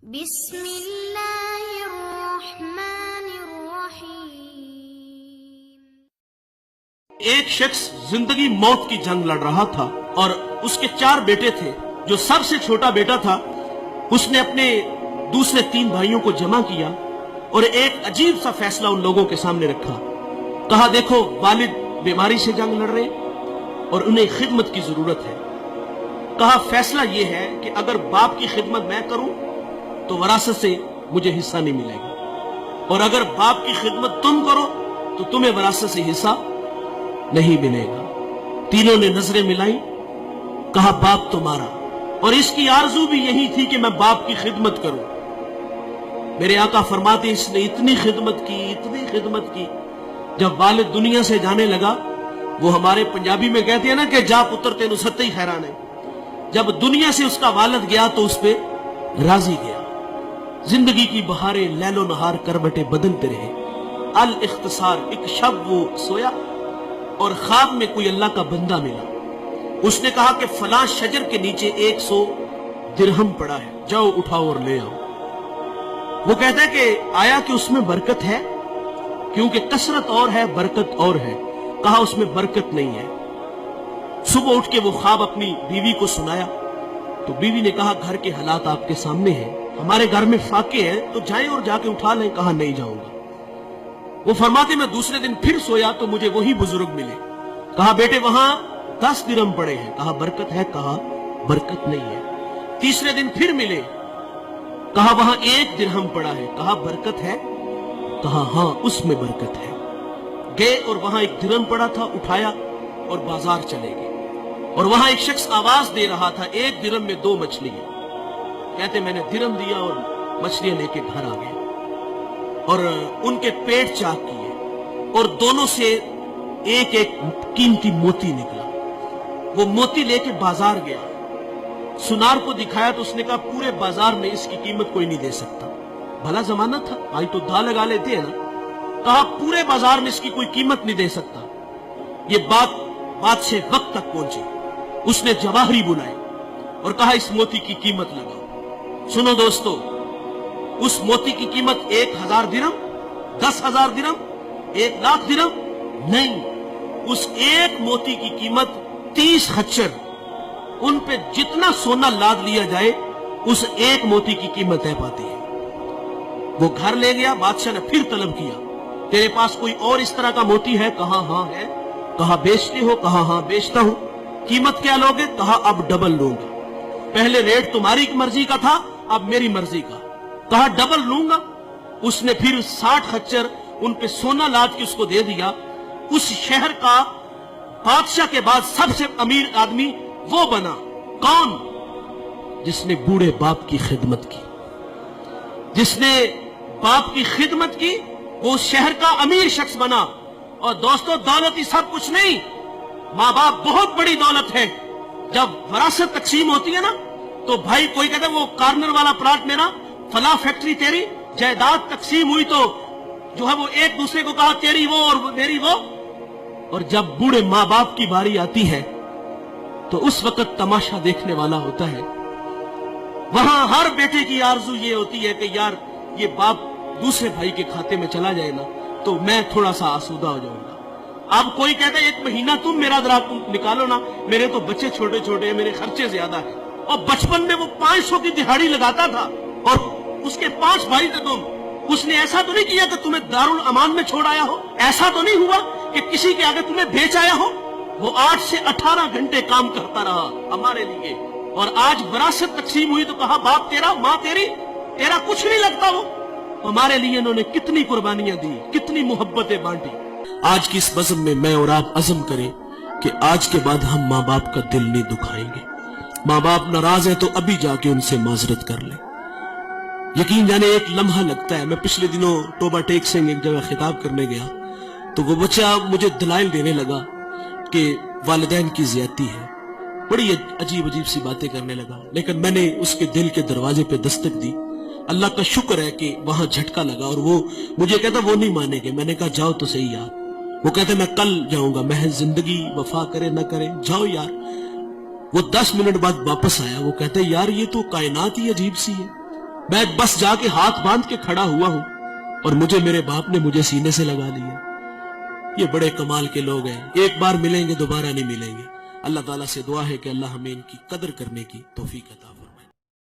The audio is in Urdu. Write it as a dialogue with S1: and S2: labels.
S1: بسم اللہ الرحمن الرحیم۔
S2: ایک شخص زندگی موت کی جنگ لڑ رہا تھا اور اس کے 4 بیٹے تھے۔ جو سب سے چھوٹا بیٹا تھا اس نے اپنے دوسرے 3 بھائیوں کو جمع کیا اور ایک عجیب سا فیصلہ ان لوگوں کے سامنے رکھا۔ کہا دیکھو والد بیماری سے جنگ لڑ رہے اور انہیں خدمت کی ضرورت ہے۔ کہا فیصلہ یہ ہے کہ اگر باپ کی خدمت میں کروں تو وراثت سے مجھے حصہ نہیں ملے گا، اور اگر باپ کی خدمت تم کرو تو تمہیں وراثت سے حصہ نہیں ملے گا۔ تینوں نے نظریں ملائیں، کہا باپ تمہارا، اور اس کی آرزو بھی یہی تھی کہ میں باپ کی خدمت کروں۔ میرے آقا فرماتے اس نے اتنی خدمت کی، جب والد دنیا سے جانے لگا، وہ ہمارے پنجابی میں کہتے ہیں نا کہ جا پتر تینو ستے ہی حیران ہے، جب دنیا سے اس کا والد گیا تو اس پہ راضی گیا۔ زندگی کی بہاریں لیل و نہار کروٹیں بدلتے رہے۔ الاختصار، ایک شب وہ سویا اور خواب میں کوئی اللہ کا بندہ ملا۔ اس نے کہا کہ فلاں شجر کے نیچے 100 درہم پڑا ہے، جاؤ اٹھاؤ اور لے آؤ۔ وہ کہتا ہے کہ آیا کہ اس میں برکت ہے؟ کیونکہ کثرت اور ہے برکت اور ہے۔ کہا اس میں برکت نہیں ہے۔ صبح اٹھ کے وہ خواب اپنی بیوی کو سنایا تو بیوی نے کہا گھر کے حالات آپ کے سامنے ہیں، ہمارے گھر میں فاقے ہیں، تو جائیں اور جا کے اٹھا لیں۔ کہا نہیں جاؤں گا۔ وہ فرماتے میں دوسرے دن پھر سویا تو مجھے وہی بزرگ ملے۔ کہا بیٹے وہاں 10 درہم پڑے ہیں۔ کہا برکت ہے؟ کہا برکت نہیں ہے۔ تیسرے دن پھر ملے، کہا وہاں 1 درہم پڑا ہے۔ کہا برکت ہے؟ کہا ہاں اس میں برکت ہے۔ گئے اور وہاں 1 درہم پڑا تھا، اٹھایا اور بازار چلے گئے، اور وہاں ایک شخص آواز دے رہا تھا 1 درہم میں 2 مچھلیاں۔ کہتے میں نے درہم دیا اور مچھلیاں لے کے گھر آ گئے اور ان کے پیٹ چاک کیے، اور دونوں سے ایک قیمتی موتی نکلا۔ وہ موتی لے کے بازار گیا، سنار کو دکھایا تو اس نے کہا پورے بازار میں اس کی قیمت کوئی نہیں دے سکتا۔ بھلا زمانہ تھا، آج تو دھا لگا لیتے ہیں نا۔ کہا پورے بازار میں اس کی کوئی قیمت نہیں دے سکتا۔ یہ بات سے وقت تک پہنچی۔ اس نے جواہری بلائے اور کہا اس موتی کی قیمت لگاؤ۔ سنو دوستو، اس موتی کی قیمت 1000 درہم، 10,000 درہم، 1,00,000 درہم نہیں، اس ایک موتی کی قیمت 30 خچر۔ ان پہ جتنا سونا لاد لیا جائے اس ایک موتی کی قیمت طے پاتی ہے۔ وہ گھر لے گیا، بادشاہ نے پھر طلب کیا تیرے پاس کوئی اور اس طرح کا موتی ہے؟ کہا ہاں ہے۔ کہا بیچتے ہو؟ کہا ہاں بیچتا ہوں۔ قیمت کیا لوگے؟ کہا اب ڈبل لوں گا۔ پہلے ریٹ تمہاری مرضی کا تھا، اب میری مرضی کا۔ کہا ڈبل لوں گا۔ اس نے پھر 60 خچر ان پہ سونا لاد کے اس کو دے دیا۔ اس شہر کا بادشاہ کے بعد سب سے امیر آدمی وہ بنا۔ کون؟ جس نے بوڑھے باپ کی خدمت کی، جس نے باپ کی خدمت کی، وہ شہر کا امیر شخص بنا۔ اور دوستو دولت ہی سب کچھ نہیں، ماں باپ بہت بڑی دولت ہے۔ جب وراثت تقسیم ہوتی ہے نا تو بھائی کوئی کہتا ہے وہ کارنر والا پلاٹ میرا، فلاں فیکٹری تیری، جائیداد تقسیم ہوئی تو جو ہے وہ ایک دوسرے کو کہا تیری وہ اور میری وہ۔ اور جب بوڑھے ماں باپ کی باری آتی ہے تو اس وقت تماشا دیکھنے والا ہوتا ہے۔ وہاں ہر بیٹے کی آرزو یہ ہوتی ہے کہ یار یہ باپ دوسرے بھائی کے کھاتے میں چلا جائے نا تو میں تھوڑا سا آسودہ ہو جاؤں گا۔ اب کوئی کہتا ہے 1 مہینہ تم میرا ذرا نکالو نا، میرے تو بچے چھوٹے چھوٹے ہیں، میرے خرچے زیادہ ہیں۔ اور بچپن میں وہ 500 کی دہاڑی لگاتا تھا اور اس کے 5 بھائی تھے تم۔ اس نے ایسا تو نہیں کیا کہ تمہیں دارالامان میں چھوڑ آیا ہو، ایسا تو نہیں ہوا کہ کسی کے آگے تمہیں بیچ آیا ہو۔ وہ 8 سے 18 گھنٹے کام کرتا رہا ہمارے لیے، اور آج وراثت تقسیم ہوئی تو کہا باپ تیرا، ماں تیری، تیرا کچھ نہیں لگتا وہ۔ ہمارے لیے انہوں نے کتنی قربانیاں دی، کتنی محبتیں بانٹی۔ آج کی اس بزم میں میں اور آپ عزم کریں کہ آج کے بعد ہم ماں باپ کا دل نہیں دکھائیں گے۔ ماں باپ ناراض ہیں تو ابھی جا کے ان سے معذرت کر لیں۔ یقین جانے ایک لمحہ لگتا ہے۔ میں پچھلے دنوں توبہ ٹیک سنگھ ایک جگہ خطاب کرنے گیا تو وہ بچہ مجھے دلائل دینے لگا کہ والدین کی زیادتی ہے، بڑی عجیب سی باتیں کرنے لگا، لیکن میں نے اس کے دل کے دروازے پہ دستک دی۔ اللہ کا شکر ہے کہ وہاں جھٹکا لگا، اور وہ مجھے کہتا وہ نہیں مانے گے۔ میں نے کہا جاؤ تو صحیح یار۔ وہ کہتے میں کل جاؤں گا، محض زندگی وفا کرے نہ کرے، جاؤ یار۔ وہ 10 منٹ بعد واپس آیا، وہ کہتے یار یہ تو کائنات ہی عجیب سی ہے، میں بس جا کے ہاتھ باندھ کے کھڑا ہوا ہوں اور مجھے میرے باپ نے مجھے سینے سے لگا لیا. یہ بڑے کمال کے لوگ ہیں, ایک بار ملیں گے دوبارہ نہیں ملیں گے. اللہ تعالیٰ سے دعا ہے کہ اللہ ہمیں ان کی قدر کرنے کی توفیق عطا فرمائے.